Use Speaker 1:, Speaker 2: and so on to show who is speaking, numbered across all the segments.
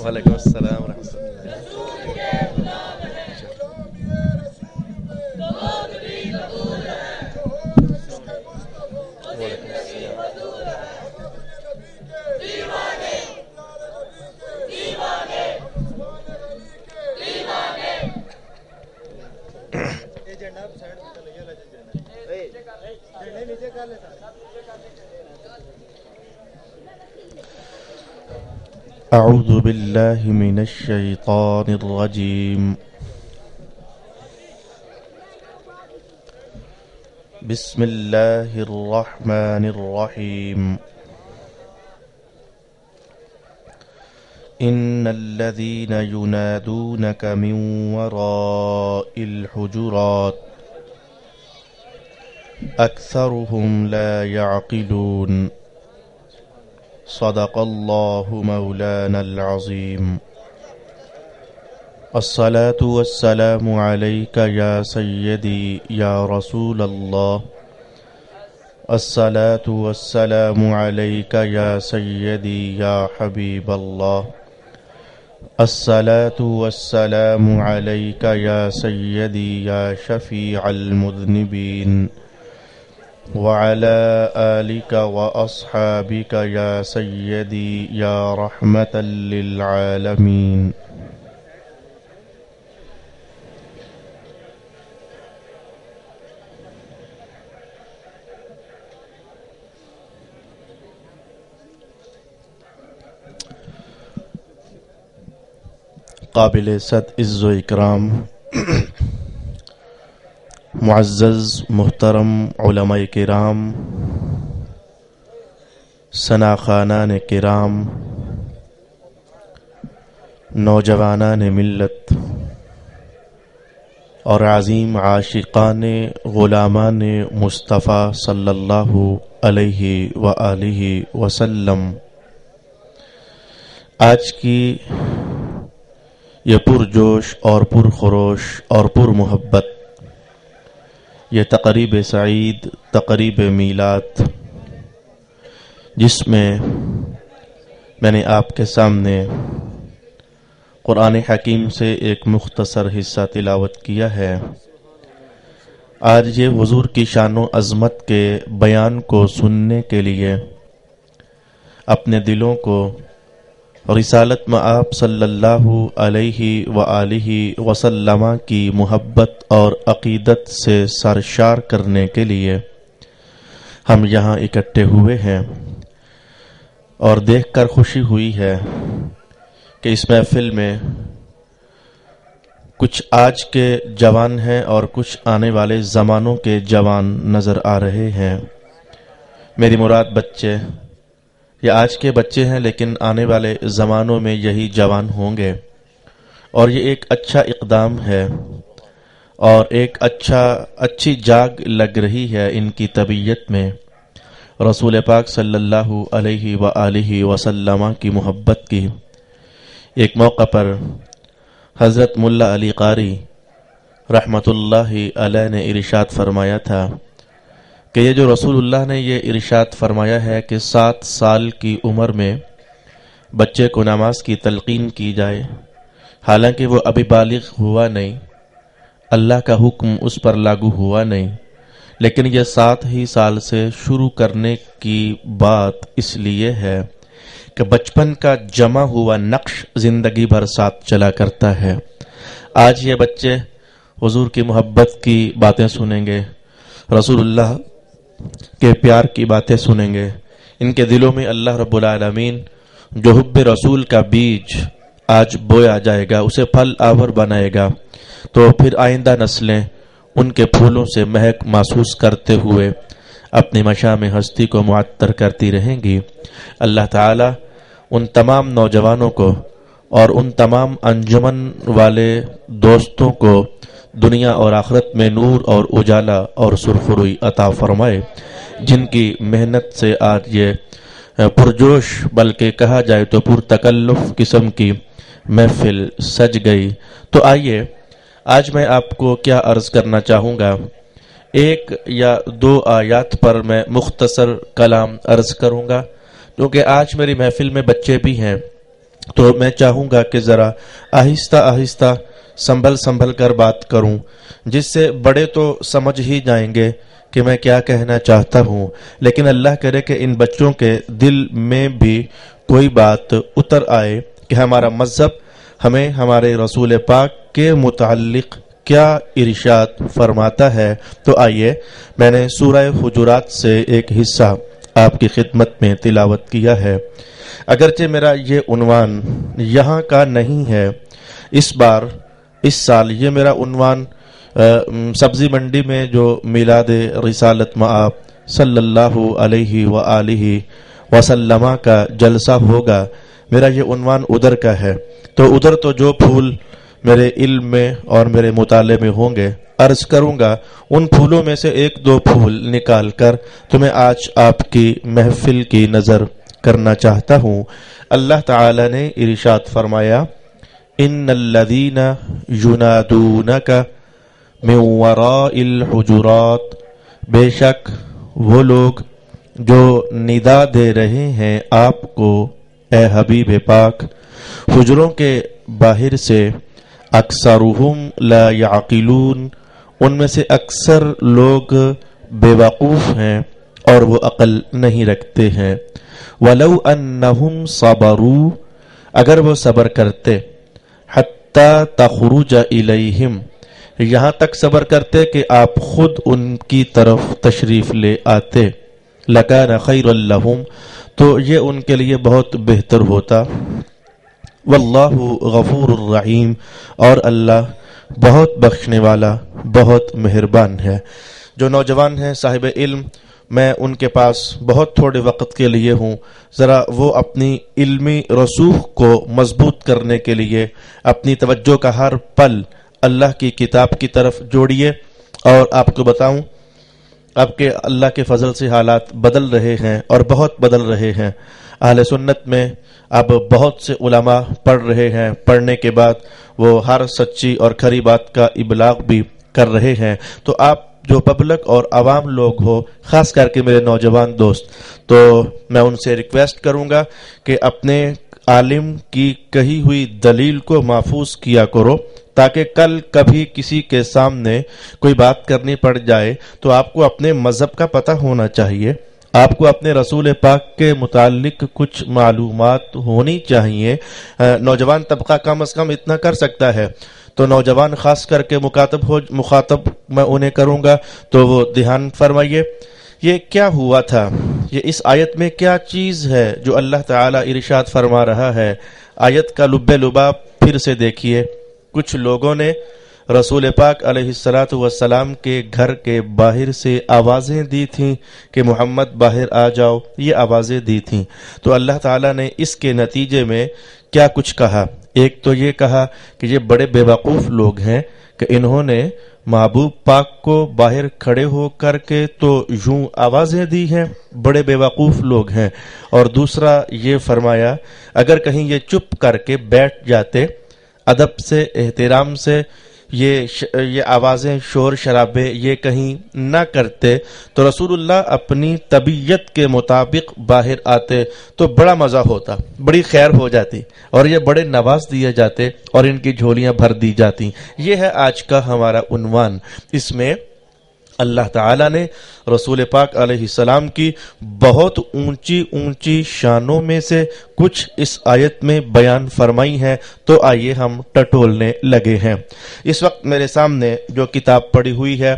Speaker 1: وعلیکم السلام ورحمۃ اللہ۔ اعوذ باللہ من الشیطان الرجیم، بسم اللہ الرحمن الرحیم۔ ان الذین ینادونک من وراء الحجرات اکثرهم لا يعقلون۔ صدق اللہ مولانا العظیم۔ الصلاة والسلام علیک یا سیدی یا رسول اللہ، الصلاة والسلام علیک یا سیدی یا حبیب اللہ، الصلاة والسلام علیک یا سیدی یا شفیع المذنبین، وعلى آلك وأصحابك يا سيدي يا رحمة للعالمين۔ قابل صد عز و اکرام معزز محترم علماء کرام، ثنا خانان کرام، نوجوانان ملت اور عظیم عاشقان غلامان مصطفیٰ صلی اللہ علیہ وآلہ وسلم، آج کی یہ پرجوش اور پرخروش اور پر محبت یہ تقریب سعید، تقریب میلاد، جس میں میں نے آپ کے سامنے قرآن حکیم سے ایک مختصر حصہ تلاوت کیا ہے، آج یہ حضور کی شان و عظمت کے بیان کو سننے کے لیے اپنے دلوں کو رسالت مآب صلی اللہ علیہ وآلہ وسلم کی محبت اور عقیدت سے سرشار کرنے کے لیے ہم یہاں اکٹھے ہوئے ہیں، اور دیکھ کر خوشی ہوئی ہے کہ اس محفل میں کچھ آج کے جوان ہیں اور کچھ آنے والے زمانوں کے جوان نظر آ رہے ہیں۔ میری مراد بچے یہ آج کے بچے ہیں، لیکن آنے والے زمانوں میں یہی جوان ہوں گے، اور یہ ایک اچھا اقدام ہے اور ایک اچھی جاگ لگ رہی ہے ان کی طبیعت میں، رسول پاک صلی اللہ علیہ وآلہ وسلم کی محبت کی۔ ایک موقع پر حضرت ملا علی قاری رحمت اللہ علیہ نے ارشاد فرمایا تھا کہ یہ جو رسول اللہ نے یہ ارشاد فرمایا ہے کہ 7 سال کی عمر میں بچے کو نماز کی تلقین کی جائے، حالانکہ وہ ابھی بالغ ہوا نہیں، اللہ کا حکم اس پر لاگو ہوا نہیں، لیکن یہ 7 ہی سال سے شروع کرنے کی بات اس لیے ہے کہ بچپن کا جمع ہوا نقش زندگی بھر ساتھ چلا کرتا ہے۔ آج یہ بچے حضور کی محبت کی باتیں سنیں گے، رسول اللہ کے پیار کی باتیں سنیں گے، ان کے دلوں میں اللہ رب العالمین جو حب رسول کا بیج آج بویا جائے گا اسے پھل آور بنائے گا، تو پھر آئندہ نسلیں ان کے پھولوں سے مہک محسوس کرتے ہوئے اپنی مشام ہستی کو معطر کرتی رہیں گی۔ اللہ تعالی ان تمام نوجوانوں کو اور ان تمام انجمن والے دوستوں کو دنیا اور آخرت میں نور اور اجالا اور سرخروئی عطا فرمائے، جن کی محنت سے آج یہ پرجوش بلکہ کہا جائے تو پرتکلف قسم کی محفل سج گئی۔ تو آئیے آج میں آپ کو کیا عرض کرنا چاہوں گا، 1 یا 2 آیات پر میں مختصر کلام عرض کروں گا، کیونکہ آج میری محفل میں بچے بھی ہیں، تو میں چاہوں گا کہ ذرا آہستہ آہستہ سنبھل کر بات کروں، جس سے بڑے تو سمجھ ہی جائیں گے کہ میں کیا کہنا چاہتا ہوں، لیکن اللہ کرے کہ ان بچوں کے دل میں بھی کوئی بات اتر آئے کہ ہمارا مذہب ہمیں ہمارے رسول پاک کے متعلق کیا ارشاد فرماتا ہے۔ تو آئیے، میں نے سورہ حجرات سے ایک حصہ آپ کی خدمت میں تلاوت کیا ہے۔ اگرچہ میرا یہ عنوان یہاں کا نہیں ہے، اس سال یہ میرا عنوان سبزی منڈی میں جو میلاد رسالت مآب صلی اللہ علیہ وآلہ وسلم کا جلسہ ہوگا، میرا یہ عنوان ادھر کا ہے۔ تو ادھر تو جو پھول میرے علم میں اور میرے مطالعے میں ہوں گے، عرض کروں گا ان پھولوں میں سے ایک دو پھول نکال کر تمہیں آج آپ کی محفل کی نظر کرنا چاہتا ہوں۔ اللہ تعالی نے ارشاد فرمایا، ان الذین ینادونک من وراء الحجرات، بے شک وہ لوگ جو ندا دے رہے ہیں آپ کو اے حبیب پاک حجروں کے باہر سے، اکثرهم لا یعقلون، ان میں سے اکثر لوگ بے وقوف ہیں اور وہ عقل نہیں رکھتے ہیں۔ وَلَوْ أَنَّهُمْ صَبَرُوا، اگر وہ صبر کرتے، حَتَّى تَخْرُجَ إِلَيْهِمْ، یہاں تک صبر کرتے کہ آپ خود ان کی طرف تشریف لے آتے، لَكَانَ خَيْرًا لَهُمْ، تو یہ ان کے لیے بہت بہتر ہوتا۔ واللہ غفور الرحیم، اور اللہ بہت بخشنے والا، بہت مہربان ہے۔ جو نوجوان ہیں صاحب علم، میں ان کے پاس بہت تھوڑے وقت کے لیے ہوں، ذرا وہ اپنی علمی رسوخ کو مضبوط کرنے کے لیے اپنی توجہ کا ہر پل اللہ کی کتاب کی طرف جوڑیے۔ اور آپ کو بتاؤں، اب کے اللہ کے فضل سے حالات بدل رہے ہیں اور بہت بدل رہے ہیں۔ اہل سنت میں اب بہت سے علماء پڑھ رہے ہیں، پڑھنے کے بعد وہ ہر سچی اور کھری بات کا ابلاغ بھی کر رہے ہیں۔ تو آپ جو پبلک اور عوام لوگ ہو، خاص کر کے میرے نوجوان دوست، تو میں ان سے ریکویسٹ کروں گا کہ اپنے عالم کی کہی ہوئی دلیل کو محفوظ کیا کرو، تاکہ کل کبھی کسی کے سامنے کوئی بات کرنی پڑ جائے تو آپ کو اپنے مذہب کا پتہ ہونا چاہیے، آپ کو اپنے رسول پاک کے متعلق کچھ معلومات ہونی چاہیے۔ نوجوان طبقہ کم از کم اتنا کر سکتا ہے۔ تو نوجوان خاص کر کے مخاطب میں انہیں کروں گا، تو وہ دھیان فرمائیے، یہ کیا ہوا تھا، یہ اس آیت میں کیا چیز ہے جو اللہ تعالی ارشاد فرما رہا ہے۔ آیت کا لب لباب پھر سے دیکھیے۔ کچھ لوگوں نے رسول پاک علیہ الصلاۃ والسلام کے گھر کے باہر سے آوازیں دی تھیں کہ محمد باہر آ جاؤ، یہ آوازیں دی تھیں۔ تو اللہ تعالیٰ نے اس کے نتیجے میں کیا کچھ کہا۔ ایک تو یہ کہا کہ یہ بڑے بے وقوف لوگ ہیں کہ انہوں نے محبوب پاک کو باہر کھڑے ہو کر کے تو یوں آوازیں دی ہیں، بڑے بے وقوف لوگ ہیں۔ اور دوسرا یہ فرمایا، اگر کہیں یہ چپ کر کے بیٹھ جاتے، ادب سے، احترام سے، یہ آوازیں، شور شرابے یہ کہیں نہ کرتے، تو رسول اللہ اپنی طبیعت کے مطابق باہر آتے تو بڑا مزہ ہوتا، بڑی خیر ہو جاتی، اور یہ بڑے نواز دیے جاتے اور ان کی جھولیاں بھر دی جاتی۔ یہ ہے آج کا ہمارا عنوان۔ اس میں اللہ تعالیٰ نے رسول پاک علیہ السلام کی بہت اونچی اونچی شانوں میں سے کچھ اس آیت میں بیان فرمائی ہیں، تو آئیے ہم ٹٹولنے لگے ہیں۔ اس وقت میرے سامنے جو کتاب پڑی ہوئی ہے،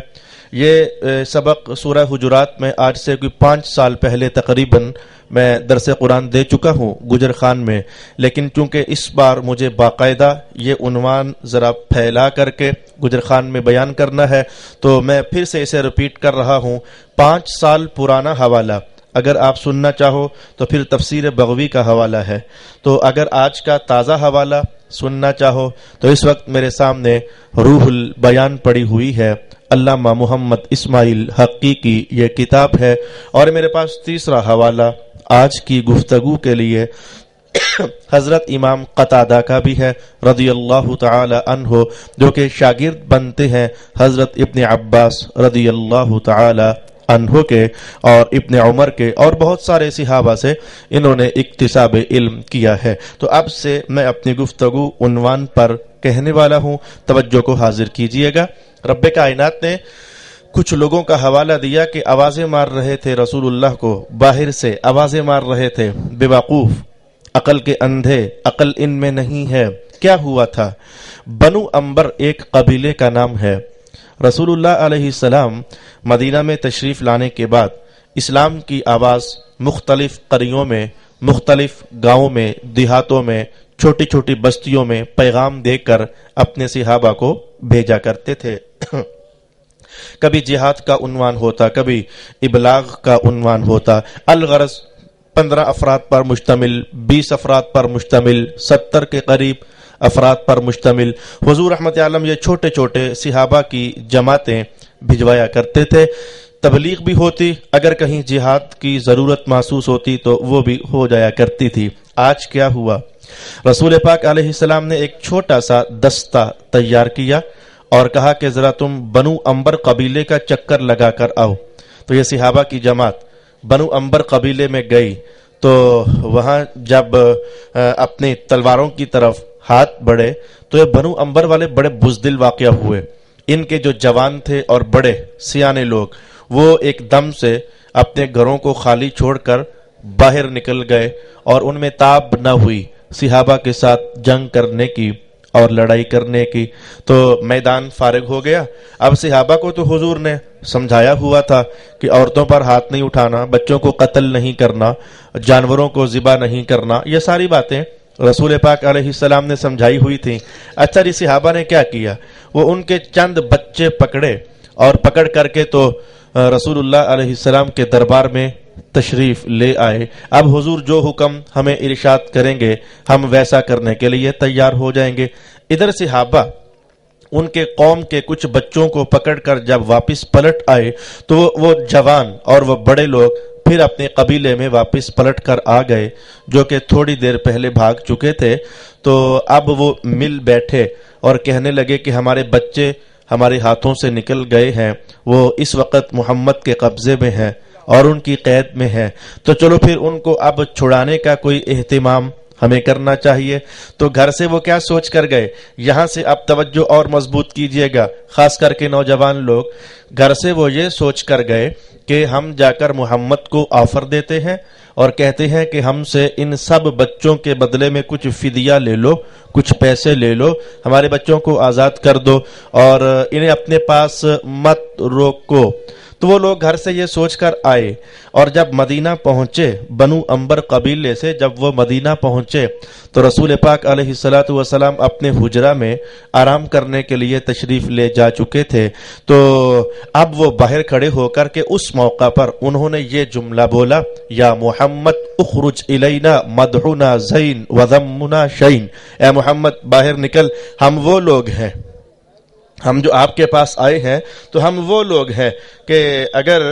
Speaker 1: یہ سبق سورہ حجرات میں آج سے کوئی 5 سال پہلے تقریباً میں درس قرآن دے چکا ہوں گجر خان میں، لیکن چونکہ اس بار مجھے باقاعدہ یہ عنوان ذرا پھیلا کر کے گجر خان میں بیان کرنا ہے، تو میں پھر سے اسے ریپیٹ کر رہا ہوں۔ 5 سال پرانا حوالہ، اگر آپ سننا چاہو تو پھر تفسیر بغوی کا حوالہ ہے، تو اگر آج کا تازہ حوالہ سننا چاہو تو اس وقت میرے سامنے روح البیان پڑی ہوئی ہے، علامہ محمد اسماعیل حقی کی یہ کتاب ہے، اور میرے پاس تیسرا حوالہ آج کی گفتگو کے لیے حضرت امام قتادہ کا بھی ہے رضی اللہ تعالی عنہ، جو کہ شاگرد بنتے ہیں حضرت ابن عباس رضی اللہ تعالی عنہ کے اور ابن عمر کے اور بہت سارے صحابہ سے انہوں نے اکتساب علم کیا ہے۔ تو اب سے میں اپنی گفتگو عنوان پر کہنے والا ہوں، توجہ کو حاضر کیجئے گا۔ رب کائنات نے کچھ لوگوں کا حوالہ دیا کہ آوازیں مار رہے تھے رسول اللہ کو، باہر سے آوازیں مار رہے تھے، بے وقوف، عقل کے اندھے، عقل ان میں نہیں ہے۔ کیا ہوا تھا؟ بنو عنبر ایک قبیلے کا نام ہے۔ رسول اللہ علیہ السلام مدینہ میں تشریف لانے کے بعد اسلام کی آواز مختلف قریوں میں، مختلف گاؤں میں، دیہاتوں میں، چھوٹی چھوٹی بستیوں میں پیغام دے کر اپنے صحابہ کو بھیجا کرتے تھے۔ کبھی جہاد کا عنوان ہوتا، کبھی ابلاغ کا عنوان ہوتا، الغرض 15 افراد پر مشتمل، 20 افراد پر مشتمل، 70 کے قریب افراد پر مشتمل حضور رحمت عالم یہ چھوٹے چھوٹے صحابہ کی جماعتیں بھجوایا کرتے تھے۔ تبلیغ بھی ہوتی، اگر کہیں جہاد کی ضرورت محسوس ہوتی تو وہ بھی ہو جایا کرتی تھی۔ آج کیا ہوا؟ رسول پاک علیہ السلام نے ایک چھوٹا سا دستہ تیار کیا اور کہا کہ ذرا تم بنو عنبر قبیلے کا چکر لگا کر آؤ۔ تو یہ صحابہ کی جماعت بنو عنبر قبیلے میں گئی تو وہاں جب اپنی تلواروں کی طرف ہاتھ بڑھے تو یہ بنو عنبر والے بڑے بزدل واقعہ ہوئے۔ ان کے جو جوان تھے اور بڑے سیانے لوگ وہ ایک دم سے اپنے گھروں کو خالی چھوڑ کر باہر نکل گئے اور ان میں تاب نہ ہوئی صحابہ کے ساتھ جنگ کرنے کی اور لڑائی کرنے کی۔ تو میدان فارغ ہو گیا۔ اب صحابہ کو تو حضور نے سمجھایا ہوا تھا کہ عورتوں پر ہاتھ نہیں اٹھانا، بچوں کو قتل نہیں کرنا، جانوروں کو ذبح نہیں کرنا، یہ ساری باتیں رسول پاک علیہ السلام نے سمجھائی ہوئی تھی۔ اچھا جی، صحابہ نے کیا کیا؟ وہ ان کے چند بچے پکڑے اور پکڑ کر کے تو رسول اللہ علیہ السلام کے دربار میں تشریف لے آئے۔ اب حضور جو حکم ہمیں ارشاد کریں گے ہم ویسا کرنے کے لیے تیار ہو جائیں گے۔ ادھر صحابہ ان کے قوم کے کچھ بچوں کو پکڑ کر جب واپس پلٹ آئے تو وہ جوان اور وہ بڑے لوگ پھر اپنے قبیلے میں واپس پلٹ کر آ گئے، جو کہ تھوڑی دیر پہلے بھاگ چکے تھے۔ تو اب وہ مل بیٹھے اور کہنے لگے کہ ہمارے بچے ہمارے ہاتھوں سے نکل گئے ہیں، وہ اس وقت محمد کے قبضے میں ہیں اور ان کی قید میں ہیں، تو چلو پھر ان کو اب چھڑانے کا کوئی اہتمام ہمیں کرنا چاہیے۔ تو گھر سے وہ کیا سوچ کر گئے؟ یہاں سے اب توجہ اور مضبوط کیجئے گا، خاص کر کے نوجوان لوگ۔ گھر سے وہ یہ سوچ کر گئے کہ ہم جا کر محمد کو آفر دیتے ہیں اور کہتے ہیں کہ ہم سے ان سب بچوں کے بدلے میں کچھ فدیہ لے لو، کچھ پیسے لے لو، ہمارے بچوں کو آزاد کر دو اور انہیں اپنے پاس مت روکو۔ تو وہ لوگ گھر سے یہ سوچ کر آئے اور جب مدینہ پہنچے، بنو عنبر قبیلے سے جب وہ مدینہ پہنچے تو رسول پاک علیہ السلام اپنے حجرہ میں آرام کرنے کے لیے تشریف لے جا چکے تھے۔ تو اب وہ باہر کھڑے ہو کر کے اس موقع پر انہوں نے یہ جملہ بولا، یا محمد اخرج الینا مدحنا زین وذمنا شین، اے محمد باہر نکل، ہم وہ لوگ ہیں، ہم جو آپ کے پاس آئے ہیں تو ہم وہ لوگ ہیں کہ اگر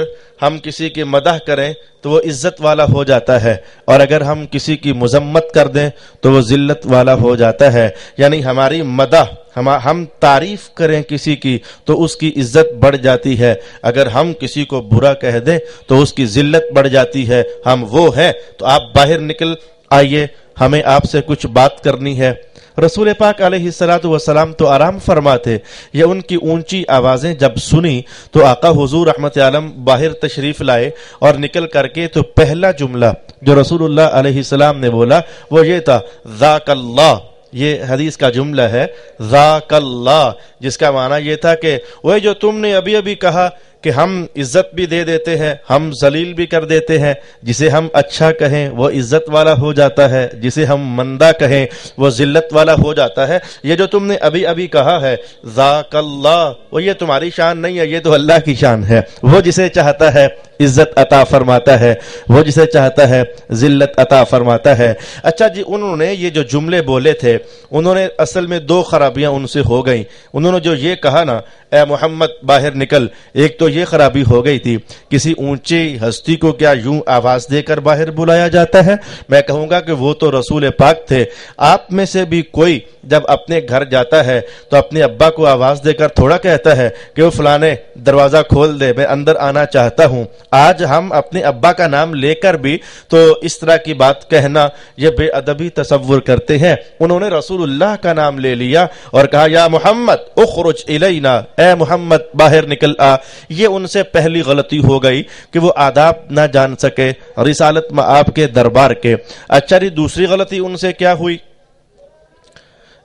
Speaker 1: ہم کسی کی مدح کریں تو وہ عزت والا ہو جاتا ہے، اور اگر ہم کسی کی مذمت کر دیں تو وہ ذلت والا ہو جاتا ہے۔ یعنی ہماری مدح، ہم تعریف کریں کسی کی تو اس کی عزت بڑھ جاتی ہے، اگر ہم کسی کو برا کہہ دیں تو اس کی ذلت بڑھ جاتی ہے۔ ہم وہ ہیں، تو آپ باہر نکل آئیے، ہمیں آپ سے کچھ بات کرنی ہے۔ رسول پاک علیہ السلام تو آرام فرماتے، یہ ان کی اونچی آوازیں جب سنی تو آقا حضور رحمت عالم باہر تشریف لائے اور نکل کر کے تو پہلا جملہ جو رسول اللہ علیہ السلام نے بولا وہ یہ تھا، ذاک اللہ۔ یہ حدیث کا جملہ ہے، ذاک اللہ، جس کا معنی یہ تھا کہ وہ جو تم نے ابھی ابھی کہا کہ ہم عزت بھی دے دیتے ہیں، ہم ذلیل بھی کر دیتے ہیں، جسے ہم اچھا کہیں وہ عزت والا ہو جاتا ہے، جسے ہم مندہ کہیں وہ ذلت والا ہو جاتا ہے، یہ جو تم نے ابھی ابھی کہا ہے ذاک اللہ، وہ یہ تمہاری شان نہیں ہے، یہ تو اللہ کی شان ہے۔ وہ جسے چاہتا ہے عزت عطا فرماتا ہے، وہ جسے چاہتا ہے ذلت عطا فرماتا ہے۔ اچھا جی، انہوں نے یہ جو جملے بولے تھے، انہوں نے اصل میں دو خرابیاں ان سے ہو گئیں۔ انہوں نے جو یہ کہا نا، اے محمد باہر نکل، ایک تو یہ خرابی ہو گئی تھی. کسی اونچی ہستی کو کیا یوں آواز دے کر باہر بلایا جاتا ہے؟ میں کہوں گا کہ وہ تو رسول پاک تھے. آپ میں سے بھی کوئی جب اپنے گھر جاتا ہے تو اپنے ابا کو آواز دے کر تھوڑا کہتا ہے کہ وہ فلانے دروازہ کھول دے، میں اندر آنا چاہتا ہوں. آج ہم اپنے ابا کا نام لے کر بھی تو اس طرح کی بات کہنا یہ بے ادبی تصور کرتے ہیں. انہوں نے رسول اللہ کا نام لے لیا اور کہا یا محمد اخرج الینا، اے محمد باہر نکل آ. یہ ان سے پہلی غلطی ہو گئی کہ وہ آداب نہ جان سکے رسالت میں آپ کے دربار کے. اچھا جی، دوسری غلطی ان سے کیا ہوئی؟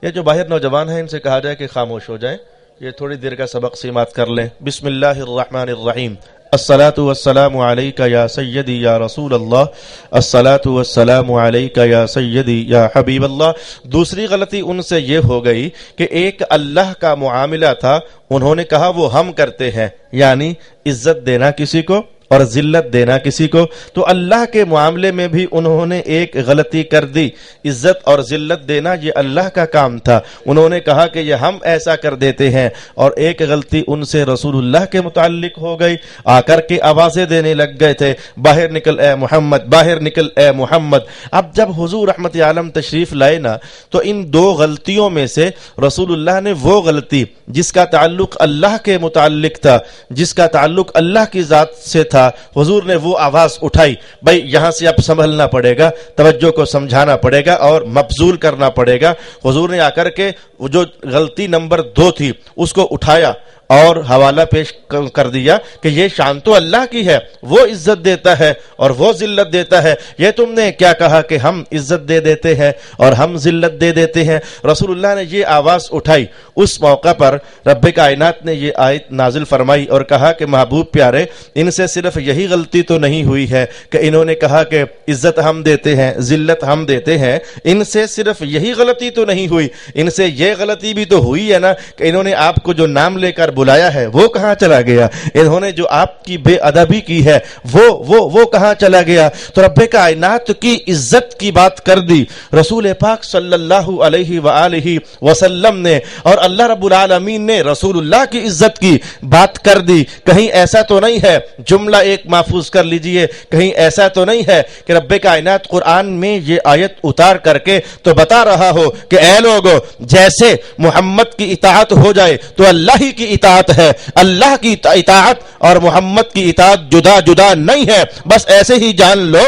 Speaker 1: یہ جو باہر نوجوان ہیں ان سے کہا جائے کہ خاموش ہو جائیں، یہ تھوڑی دیر کا سبق سماعت کر لیں. بسم اللہ الرحمن الرحیم. الصلاۃ والسلام علیک یا سیدی یا رسول اللہ، الصلاۃ والسلام علیک یا سیدی یا حبیب اللہ. دوسری غلطی ان سے یہ ہو گئی کہ ایک اللہ کا معاملہ تھا، انہوں نے کہا وہ ہم کرتے ہیں، یعنی عزت دینا کسی کو اور ذلت دینا کسی کو. تو اللہ کے معاملے میں بھی انہوں نے ایک غلطی کر دی. عزت اور ذلت دینا یہ اللہ کا کام تھا، انہوں نے کہا کہ یہ ہم ایسا کر دیتے ہیں. اور ایک غلطی ان سے رسول اللہ کے متعلق ہو گئی، آ کر کے آوازیں دینے لگ گئے تھے باہر نکل اے محمد، باہر نکل اے محمد. اب جب حضور رحمت عالم تشریف لائے نا تو ان دو غلطیوں میں سے رسول اللہ نے وہ غلطی جس کا تعلق اللہ کے متعلق تھا، جس کا تعلق اللہ کی ذات سے تھا، حضور نے وہ آواز اٹھائی. بھائی یہاں سے اب سنبھلنا پڑے گا، توجہ کو سمجھانا پڑے گا اور مبذول کرنا پڑے گا. حضور نے آ کر کے جو غلطی نمبر 2 تھی اس کو اٹھایا اور حوالہ پیش کر دیا کہ یہ شان تو اللہ کی ہے، وہ عزت دیتا ہے اور وہ ذلت دیتا ہے. یہ تم نے کیا کہا کہ ہم عزت دے دیتے ہیں اور ہم ذلت دے دیتے ہیں؟ رسول اللہ نے یہ آواز اٹھائی. اس موقع پر رب کائنات نے یہ آیت نازل فرمائی اور کہا کہ محبوب پیارے، ان سے صرف یہی غلطی تو نہیں ہوئی ہے کہ انہوں نے کہا کہ عزت ہم دیتے ہیں، ذلت ہم دیتے ہیں. ان سے صرف یہی غلطی تو نہیں ہوئی، ان سے یہ غلطی بھی تو ہوئی ہے نا کہ انہوں نے آپ کو جو نام لے کر بلایا ہے وہ کہاں چلا گیا؟ انہوں نے جو آپ کی بے ادبی کی ہے وہ کہاں چلا گیا؟ تو رب کائنات کی عزت کی بات کر دی رسول پاک صلی اللہ علیہ وآلہ وسلم نے، اور اللہ رب العالمین نے رسول اللہ کی عزت کی بات کر دی. کہیں ایسا تو نہیں ہے، جملہ ایک محفوظ کر لیجئے، کہیں ایسا تو نہیں ہے کہ رب کائنات قرآن میں یہ آیت اتار کر کے تو بتا رہا ہو کہ اے لوگو جیسے محمد کی اطاعت ہو جائے تو اللہ ہی کی اطاعت ہے، اللہ کی اطاعت اور محمد کی اطاعت جدا جدا نہیں ہے. بس ایسے ہی جان لو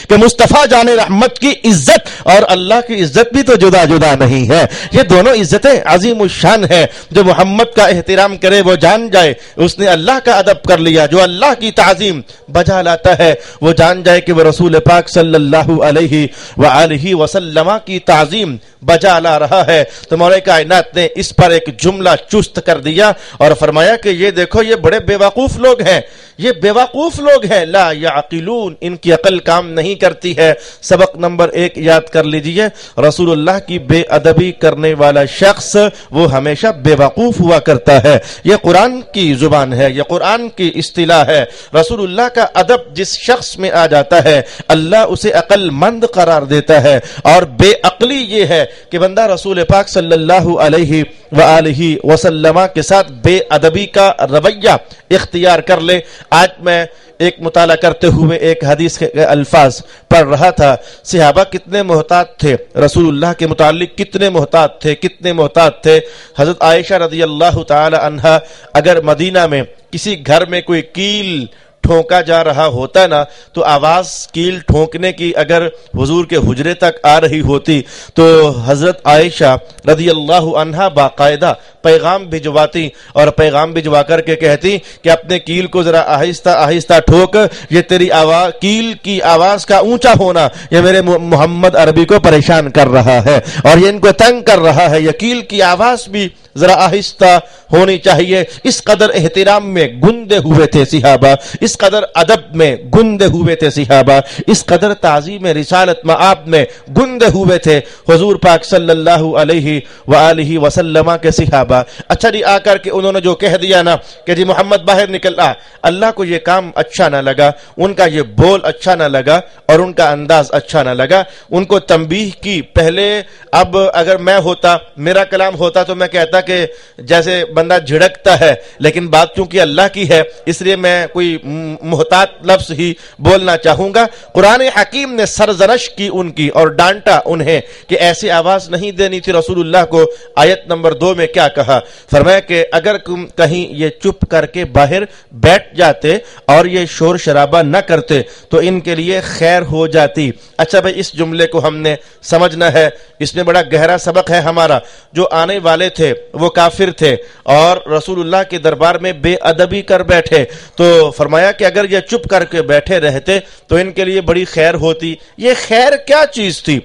Speaker 1: کہ مصطفیٰ جان رحمت کی عزت اور اللہ کی عزت بھی تو جدا جدا نہیں ہے. یہ دونوں عزتیں عظیم الشان ہے. جو محمد کا احترام کرے وہ جان جائے اس نے اللہ کا ادب کر لیا، جو اللہ کی تعظیم بجا لاتا ہے وہ جان جائے کہ وہ رسول پاک صلی اللہ علیہ وآلہ وسلم کی تعظیم بجا لا رہا ہے. تو مولا کائنات نے اس پر ایک جملہ چست کر دیا اور فرمایا کہ یہ دیکھو یہ بڑے بیوقوف لوگ ہیں، یہ بیوقوف لوگ ہیں، لا یعقلون، ان کی عقل کام نہیں کرتی ہے. سبق نمبر 1 یاد کر لیجئے، رسول اللہ کی بے ادبی کرنے والا شخص وہ ہمیشہ بیوقوف ہوا کرتا ہے. یہ قرآن کی زبان ہے، یہ قرآن کی اصطلاح ہے. رسول اللہ کا ادب جس شخص میں آ جاتا ہے اللہ اسے عقل مند قرار دیتا ہے. اور بے عقلی یہ ہے کہ بندہ رسول پاک صلی اللہ علیہ وآلہ وسلم کے ساتھ بے ادبی کا رویہ اختیار کر لے. آج میں ایک مطالعہ کرتے ہوئے ایک حدیث کے الفاظ پڑھ رہا تھا. صحابہ کتنے محتاط تھے، رسول اللہ کے متعلق کتنے محتاط تھے، کتنے محتاط تھے. حضرت عائشہ رضی اللہ تعالی عنہا اگر مدینہ میں کسی گھر میں کوئی کیل ٹھونکا جا رہا ہوتا نا تو آواز کیل ٹھونکنے کی اگر حضور کے حجرے تک آ رہی ہوتی تو حضرت عائشہ رضی اللہ عنہا باقاعدہ پیغام بھجواتی اور پیغام بھجوا کر کے کہتی کہ اپنے کیل کو ذرا آہستہ آہستہ ٹھوک، یہ تیری آواز کیل کی آواز کا اونچا ہونا یہ میرے محمد عربی کو پریشان کر رہا ہے اور یہ ان کو تنگ کر رہا ہے. یہ کیل کی آواز بھی ذرا آہستہ ہونی چاہیے. اس قدر احترام میں گندے ہوئے تھے صحابہ، اس قدر ادب میں گندے ہوئے تھے صحابہ، اس قدر تعظیم رسالت مآب میں گندے ہوئے تھے حضور پاک صلی اللہ علیہ وآلہ وسلم کے صحابہ. اچھا جی، آ کر کے انہوں نے جو کہہ دیا نا کہ جی محمد باہر نکل آ، اللہ کو یہ کام اچھا نہ لگا، ان کا یہ بول اچھا نہ لگا اور ان کا انداز اچھا نہ لگا. ان کو تنبیہ کی. پہلے اب اگر میں ہوتا، میرا کلام ہوتا تو میں کہتا کہ جیسے بندہ جھڑکتا ہے، لیکن بات چونکہ اللہ کی ہے اس لیے میں کوئی محتاط لفظ ہی بولنا چاہوں گا۔ قرآن حکیم نے سرزنش کی ان کی اور ڈانٹا انہیں کہ ایسی آواز نہیں دینی تھی رسول اللہ کو۔ آیت نمبر 2 میں کیا کہا؟ فرمایا کہ اگر تم کہیں یہ چپ کر کے باہر بیٹھ جاتے اور یہ شور شرابہ نہ کرتے تو ان کے لیے خیر ہو جاتی۔ اچھا بھائی، اس جملے کو ہم نے سمجھنا ہے، اس میں بڑا گہرا سبق ہے ہمارا۔ جو آنے والے تھے وہ کافر تھے اور رسول اللہ کے دربار میں بے ادبی کر بیٹھے، تو فرمایا کہ اگر یہ چپ کر کے بیٹھے رہتے تو ان کے لیے بڑی خیر ہوتی۔ یہ خیر کیا چیز تھی؟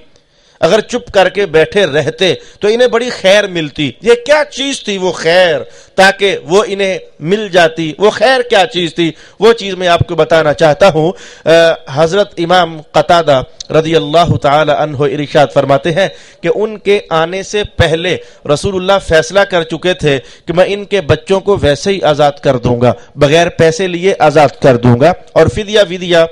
Speaker 1: اگر چپ کر کے بیٹھے رہتے تو انہیں بڑی خیر ملتی۔ یہ کیا چیز تھی وہ خیر تاکہ وہ انہیں مل جاتی؟ وہ خیر کیا چیز تھی؟ وہ چیز میں آپ کو بتانا چاہتا ہوں۔ حضرت امام قتادہ رضی اللہ تعالی عنہ ارشاد فرماتے ہیں کہ ان کے آنے سے پہلے رسول اللہ فیصلہ کر چکے تھے کہ میں ان کے بچوں کو ویسے ہی آزاد کر دوں گا، بغیر پیسے لیے آزاد کر دوں گا، اور فدیہ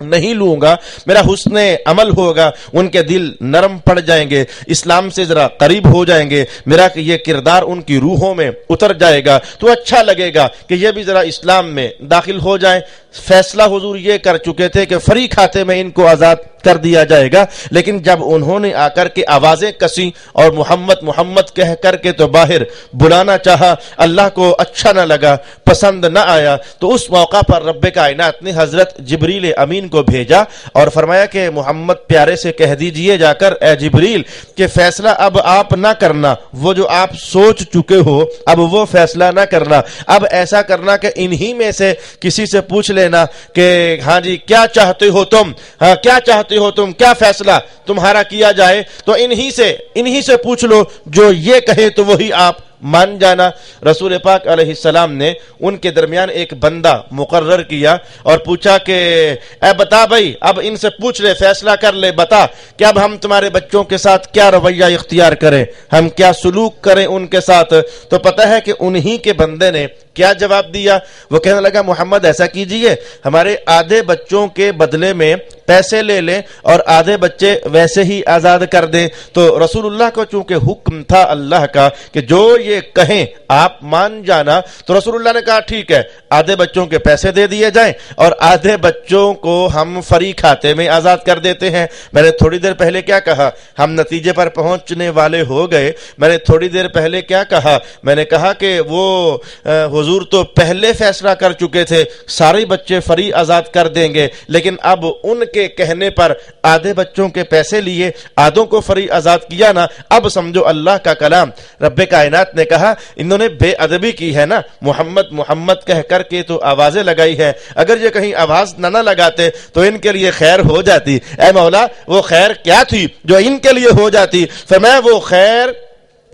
Speaker 1: نہیں لوں گا، میرا حسن عمل ہوگا، ان کے دل نرم پڑ جائیں گے، اسلام سے ذرا قریب ہو جائیں گے، میرا یہ کردار ان کی روحوں میں اتر جائے گا تو اچھا لگے گا کہ یہ بھی ذرا اسلام میں داخل ہو جائیں۔ فیصلہ حضور یہ کر چکے تھے کہ فری کھاتے میں ان کو آزاد کر دیا جائے گا، لیکن جب انہوں نے آ کر کے آوازیں کسی اور محمد محمد کہہ کر کے تو باہر بلانا چاہا، اللہ کو اچھا نہ لگا، پسند نہ آیا، تو اس موقع پر رب کائنات نے حضرت جبریل امین کو بھیجا اور فرمایا کہ محمد پیارے سے کہہ دیجئے جا کر اے جبریل کہ فیصلہ اب آپ نہ کرنا، وہ جو آپ سوچ چکے ہو اب وہ فیصلہ نہ کرنا، اب ایسا کرنا کہ انہی میں سے کسی سے پوچھ لینا کہ ہاں جی کیا چاہتے ہو تم، ہاں کیا چاہتے ہو تم، کیا فیصلہ تمہارا کیا جائے، تو انہی سے پوچھ لو، جو یہ کہے تو وہی آپ مان جانا۔ رسول پاک علیہ السلام نے ان کے درمیان ایک بندہ مقرر کیا اور پوچھا کہ اے بتا بھائی، اب ان سے پوچھ لے، فیصلہ کر لے، بتا کہ اب ہم تمہارے بچوں کے ساتھ کیا رویہ اختیار کریں، ہم کیا سلوک کریں ان کے ساتھ۔ تو پتہ ہے کہ انہی کے بندے نے کیا جواب دیا؟ وہ کہنے لگا محمد ایسا کیجئے، ہمارے آدھے بچوں کے بدلے میں پیسے لے لیں اور آدھے بچے ویسے ہی آزاد کر دیں۔ تو رسول اللہ کو چونکہ حکم تھا اللہ کا کہ جو یہ کہیں آپ مان جانا، تو رسول اللہ نے کہا ٹھیک ہے، آدھے بچوں کے پیسے دے دیے جائیں اور آدھے بچوں کو ہم فری کھاتے میں آزاد کر دیتے ہیں۔ میں نے تھوڑی دیر پہلے کیا کہا؟ ہم نتیجے پر پہنچنے والے ہو گئے۔ میں نے تھوڑی دیر پہلے کیا کہا؟ میں نے کہا کہ وہ حضور تو پہلے فیصلہ کر چکے تھے سارے بچے فری آزاد کر دیں گے، لیکن اب ان کے کہنے پر آدھے بچوں کے پیسے لیے آدھوں کو فری آزاد کیا نا۔ اب سمجھو اللہ کا کلام، رب کائنات نے کہا انہوں نے بے ادبی کی ہے نا، محمد محمد کہہ کر کے تو آوازیں لگائی ہے، اگر یہ کہیں آواز نہ لگاتے تو ان کے لیے خیر ہو جاتی۔ اے مولا وہ خیر کیا تھی جو ان کے لیے ہو جاتی؟ فرمایا وہ خیر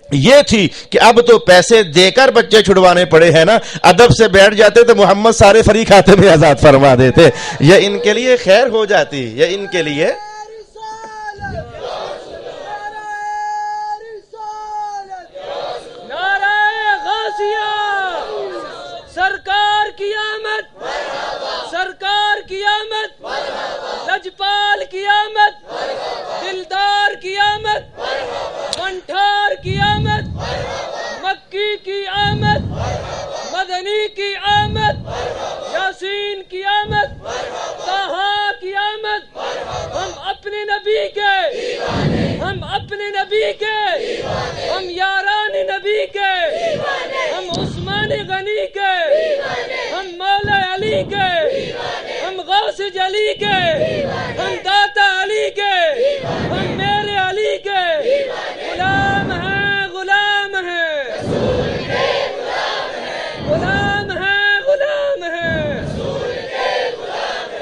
Speaker 1: یہ تھی کہ اب تو پیسے دے کر بچے چھڑوانے پڑے ہیں نا، ادب سے بیٹھ جاتے تو محمد سارے فری کھاتے میں آزاد فرما دیتے، یہ ان کے لیے خیر ہو جاتی، یہ ان کے لیے۔
Speaker 2: سرکار کی آمد، سرکار کی آمد، لجپال کی آمد، دلدار کی آمد، منٹھار کی آمد، مکی کی آمد، مدنی کی آمد، یاسین کی آمد، طہا کی آمد۔ ہم اپنے نبی کے، ہم اپنے نبی کے، ہم یاران نبی کے، ہم عثمان غنی کے، ہم مولا علی کے، ہم غوث علی کے، ہم داتا علی کے، ہم میرے علی کے غلام ہیں، غلام ہیں، غلام ہیں، غلام ہیں،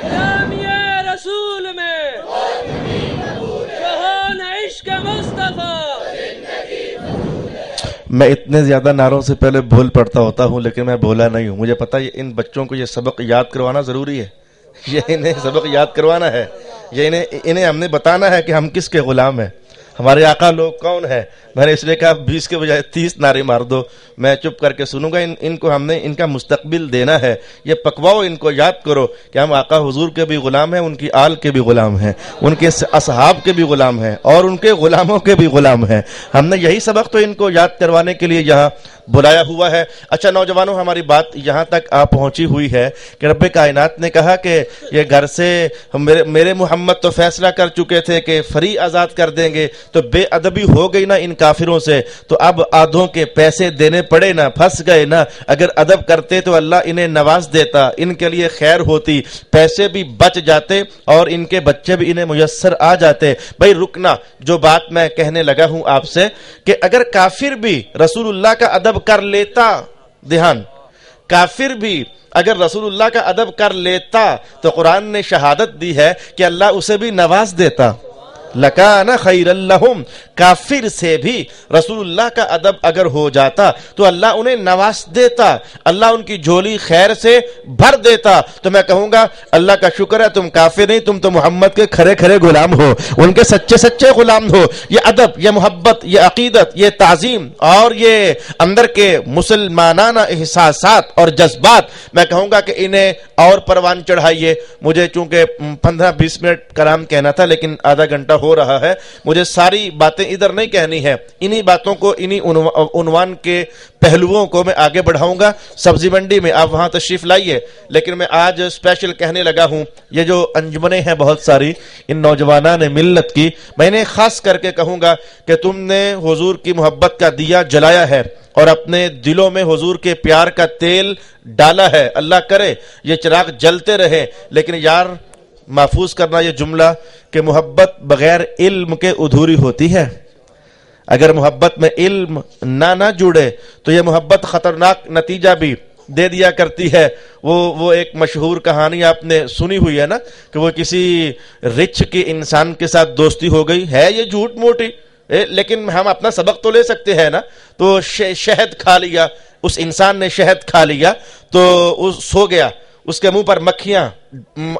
Speaker 2: غلامی رسول میں جو ہو نہ عشق مصطفیٰ۔
Speaker 1: میں اتنے زیادہ نعروں سے پہلے بھول پڑتا ہوتا ہوں، لیکن میں بھولا نہیں ہوں۔ مجھے پتا ہے ان بچوں کو یہ سبق یاد کروانا ضروری ہے، یہ انہیں سبق یاد کروانا ہے، یہ انہیں ہم نے بتانا ہے کہ ہم کس کے غلام ہیں، ہمارے آقا لوگ کون ہیں۔ میں نے اس لیے کہا 20 کے بجائے 30 نعرے مار دو، میں چپ کر کے سنوں گا۔ ان کو ہم نے ان کا مستقبل دینا ہے، یہ پکواؤ، ان کو یاد کرو کہ ہم آقا حضور کے بھی غلام ہیں، ان کی آل کے بھی غلام ہیں، ان کے اصحاب کے بھی غلام ہیں اور ان کے غلاموں کے بھی غلام ہیں۔ ہم نے یہی سبق تو ان کو یاد کروانے کے لیے یہاں بلایا ہوا ہے۔ اچھا نوجوانوں، ہماری بات یہاں تک آ پہنچی ہوئی ہے کہ رب کائنات نے کہا کہ یہ گھر سے میرے محمد تو فیصلہ کر چکے تھے کہ فری آزاد کر دیں گے، تو بے ادبی ہو گئی نا ان کافروں سے، تو اب آدھوں کے پیسے دینے پڑے نا، پھنس گئے نا۔ اگر ادب کرتے تو اللہ انہیں نواز دیتا، ان کے لیے خیر ہوتی، پیسے بھی بچ جاتے اور ان کے بچے بھی انہیں میسر آ جاتے۔ بھائی رکنا، جو بات میں کہنے لگا ہوں آپ سے کہ اگر کافر بھی رسول اللہ کا ادب کر لیتا، دھیان، کافر بھی اگر رسول اللہ کا ادب کر لیتا تو قرآن نے شہادت دی ہے کہ اللہ اسے بھی نواز دیتا۔ لَكَانَ خَيْرًا لَهُمْ، کافر سے بھی رسول اللہ کا ادب اگر ہو جاتا تو اللہ انہیں نواز دیتا، اللہ ان کی جھولی خیر سے بھر دیتا۔ تو میں کہوں گا اللہ کا شکر ہے تم کافر نہیں، تم تو محمد کے کھرے کھرے غلام ہو، ان کے سچے سچے غلام ہو۔ یہ ادب، یہ محبت، یہ عقیدت، یہ تعظیم اور یہ اندر کے مسلمانانہ احساسات اور جذبات، میں کہوں گا کہ انہیں اور پروان چڑھائیے۔ مجھے چونکہ 15-20 منٹ کلام کہنا تھا لیکن آدھا گھنٹہ ہو رہا ہے، مجھے ساری باتیں ادھر نہیں کہنی ہے، انہی باتوں کو، انہی عنوان کے پہلوؤں کو میں آگے بڑھاؤں گا۔ سبزی منڈی میں آپ وہاں تشریف لائیے، لیکن میں آج اسپیشل کہنے لگا ہوں، یہ جو انجمنیں ہیں بہت ساری ان نوجوانان ملت کی، میں نے خاص کر کے کہوں گا کہ تم نے حضور کی محبت کا دیا جلایا ہے اور اپنے دلوں میں حضور کے پیار کا تیل ڈالا ہے۔ اللہ کرے یہ چراغ جلتے رہے، لیکن یار محفوظ کرنا یہ جملہ کہ محبت بغیر علم کے ادھوری ہوتی ہے۔ اگر محبت میں علم نہ جڑے تو یہ محبت خطرناک نتیجہ بھی دے دیا کرتی ہے۔ وہ ایک مشہور کہانی آپ نے سنی ہوئی ہے نا کہ وہ کسی رچ کے انسان کے ساتھ دوستی ہو گئی ہے، یہ جھوٹ موٹی، لیکن ہم اپنا سبق تو لے سکتے ہیں نا۔ تو شہد کھا لیا، اس انسان نے شہد کھا لیا تو سو گیا، اس کے منہ پر مکھیاں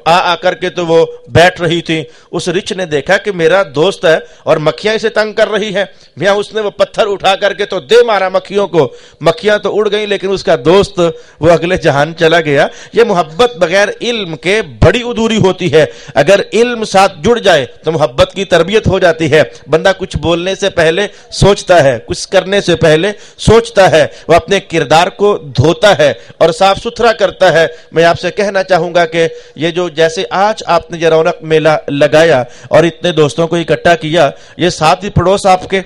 Speaker 1: آ کر کے تو وہ بیٹھ رہی تھی۔ اس رچ نے دیکھا کہ میرا دوست ہے اور مکھیاں اسے تنگ کر رہی ہیں، میاں اس نے وہ پتھر اٹھا کر کے تو دے مارا مکھیوں کو، مکھیاں تو اڑ گئیں لیکن اس کا دوست وہ اگلے جہان چلا گیا۔ یہ محبت بغیر علم کے بڑی ادھوری ہوتی ہے۔ اگر علم ساتھ جڑ جائے تو محبت کی تربیت ہو جاتی ہے۔ بندہ کچھ بولنے سے پہلے سوچتا ہے، کچھ کرنے سے پہلے سوچتا ہے، وہ اپنے کردار کو دھوتا ہے اور صاف ستھرا کرتا ہے۔ میں آپ سے کہنا چاہوں گا کہ یہ جو جیسے آج آپ نے یہ رونق میلہ لگایا اور اتنے دوستوں کو اکٹھا کیا، یہ ساتھ ہی پڑوس آپ کے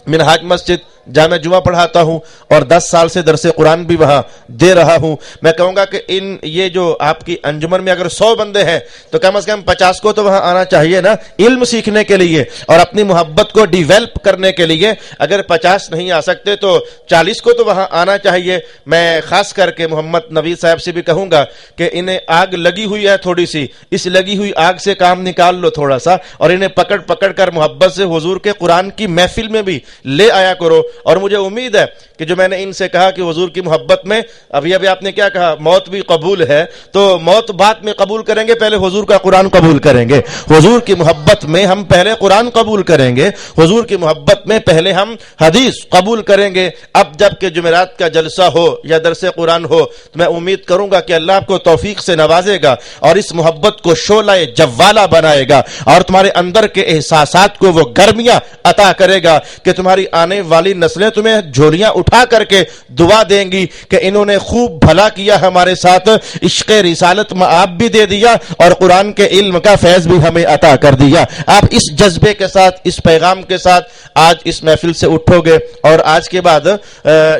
Speaker 1: منہاج مسجد جہاں میں جمعہ پڑھاتا ہوں اور 10 سال سے درس قرآن بھی وہاں دے رہا ہوں، میں کہوں گا کہ یہ جو آپ کی انجمن میں اگر 100 بندے ہیں تو کم از کم 50 کو تو وہاں آنا چاہیے نا، علم سیکھنے کے لیے اور اپنی محبت کو ڈیویلپ کرنے کے لیے۔ اگر 50 نہیں آ سکتے تو 40 کو تو وہاں آنا چاہیے۔ میں خاص کر کے محمد نوید صاحب سے بھی کہوں گا کہ انہیں آگ لگی ہوئی ہے تھوڑی سی، اس لگی ہوئی آگ سے کام نکال لو تھوڑا سا، اور انہیں پکڑ کر محبت سے حضور کے قرآن کی محفل میں بھی لے آیا کرو۔ اور مجھے امید ہے کہ جو میں نے ان سے کہا کہ حضور کی محبت میں ابھی آپ نے کیا کہا، موت بھی قبول ہے، تو موت بعد میں قبول کریں گے، پہلے حضور کا قرآن قبول کریں گے۔ حضور کی محبت میں ہم پہلے قرآن قبول کریں گے، حضور کی محبت میں پہلے ہم حدیث قبول کریں گے۔ اب جب کہ جمعرات کا جلسہ ہو یا درس قرآن ہو تو میں امید کروں گا کہ اللہ آپ کو توفیق سے نوازے گا اور اس محبت کو شعلہ جوالا بنائے گا اور تمہارے اندر کے احساسات کو وہ گرمیاں عطا کرے گا کہ تمہاری آنے والی نسلیں تمہیں جھولیاں اٹھا کر کے دعا دیں گی کہ انہوں نے خوب بھلا کیا ہمارے ساتھ، عشق رسالت میں آپ بھی دے دیا اور قرآن کے علم کا فیض بھی ہمیں عطا کر دیا۔ آپ اس جذبے کے ساتھ، اس پیغام کے ساتھ آج اس محفل سے اٹھو گے اور آج کے بعد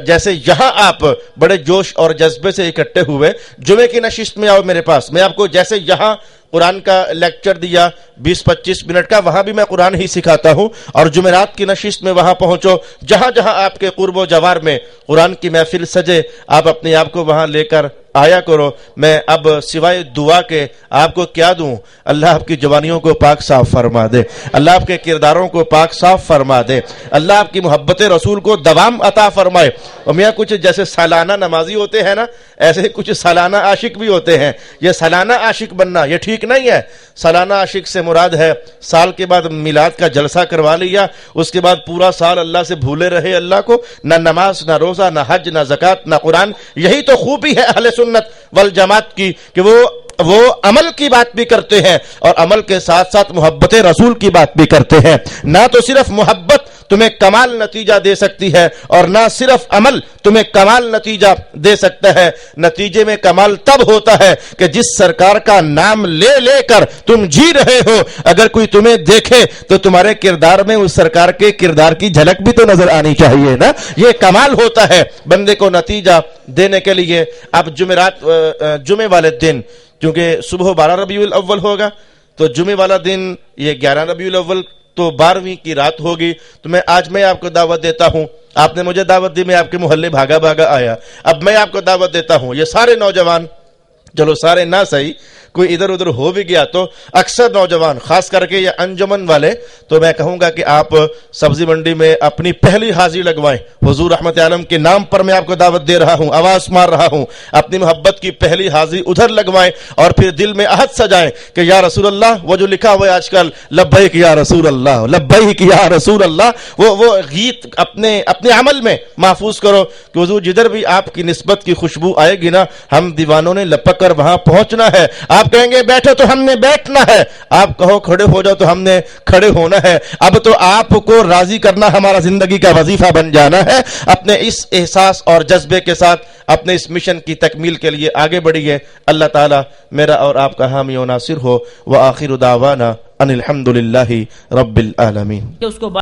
Speaker 1: جیسے یہاں آپ بڑے جوش اور جذبے سے اکٹھے ہوئے، جمعے کی نشست میں آؤ میرے پاس، میں آپ کو جیسے یہاں قرآن کا لیکچر دیا 20-25 منٹ کا، وہاں بھی میں قرآن ہی سکھاتا ہوں، اور جمعرات کی نشست میں وہاں پہنچو، جہاں جہاں آپ کے قرب و جوار میں قرآن کی محفل سجے، آپ اپنے آپ کو وہاں لے کر آیا کرو۔ میں اب سوائے دعا کے آپ کو کیا دوں؟ اللہ آپ کی جوانیوں کو پاک صاف فرما دے، اللہ آپ کے کرداروں کو پاک صاف فرما دے، اللہ آپ کی محبت رسول کو دوام عطا فرمائے۔ اور میاں کچھ جیسے سالانہ نمازی ہوتے ہیں نا، ایسے کچھ سالانہ عاشق بھی ہوتے ہیں۔ یہ سالانہ عاشق بننا یہ ٹھیک نہیں ہے۔ سالانہ عاشق سے مراد ہے سال کے بعد میلاد کا جلسہ کروا لیا، اس کے بعد پورا سال اللہ سے بھولے رہے اللہ کو، نہ نماز، نہ روزہ، نہ حج، نہ زکوٰۃ، نہ قرآن۔ یہی تو خوبی ہے اہل سنت والجماعت کی کہ وہ عمل کی بات بھی کرتے ہیں اور عمل کے ساتھ ساتھ محبت رسول کی بات بھی کرتے ہیں۔ نہ تو صرف محبت تمہیں کمال نتیجہ دے سکتی ہے، اور نہ صرف عمل تمہیں کمال نتیجہ دے سکتا ہے۔ نتیجے میں کمال تب ہوتا ہے کہ جس سرکار کا نام لے لے کر تم جی رہے ہو، اگر کوئی تمہیں دیکھے تو تمہارے کردار میں اس سرکار کے کردار کی جھلک بھی تو نظر آنی چاہیے نا۔ یہ کمال ہوتا ہے بندے کو نتیجہ دینے کے لیے۔ اب جمعے والے دن، کیونکہ صبح 12 ربیع الاول ہوگا تو جمعے والا دن یہ 11 ربیع الاول تو 12ویں کی رات ہوگی، تو آج میں آپ کو دعوت دیتا ہوں۔ آپ نے مجھے دعوت دی، میں آپ کے محلے بھاگا بھاگا آیا، اب میں آپ کو دعوت دیتا ہوں۔ یہ سارے نوجوان، چلو سارے نہ صحیح، کوئی ادھر ادھر ہو بھی گیا تو اکثر نوجوان خاص کر کے یہ انجمن والے، تو میں کہوں گا کہ آپ سبزی منڈی میں اپنی پہلی حاضری لگوائیں۔ حضور رحمت عالم کے نام پر میں آپ کو دعوت دے رہا ہوں، آواز مار رہا ہوں، اپنی محبت کی پہلی حاضری ادھر لگوائیں، اور پھر دل میں عہد سجائیں کہ یا رسول اللہ، وہ جو لکھا ہوا ہے آج کل لبیک یا رسول اللہ، لبیک یا رسول اللہ، وہ گیت اپنے عمل میں محفوظ کرو کہ حضور جدھر بھی آپ کی نسبت کی خوشبو آئے گی نا، ہم دیوانوں نے لپک کر وہاں پہنچنا ہے۔ آپ کہیں گے بیٹھو تو ہم نے بیٹھنا ہے، آپ کہو کھڑے ہو جاؤ تو ہم نے کھڑے ہونا ہے۔ اب تو آپ کو راضی کرنا ہمارا زندگی کا وظیفہ بن جانا ہے۔ اپنے اس احساس اور جذبے کے ساتھ اپنے اس مشن کی تکمیل کے لیے آگے بڑھیے۔ اللہ تعالی میرا اور آپ کا حامی و ناصر ہو۔ وآخر دعوانا ان الحمد للہ رب العالمین۔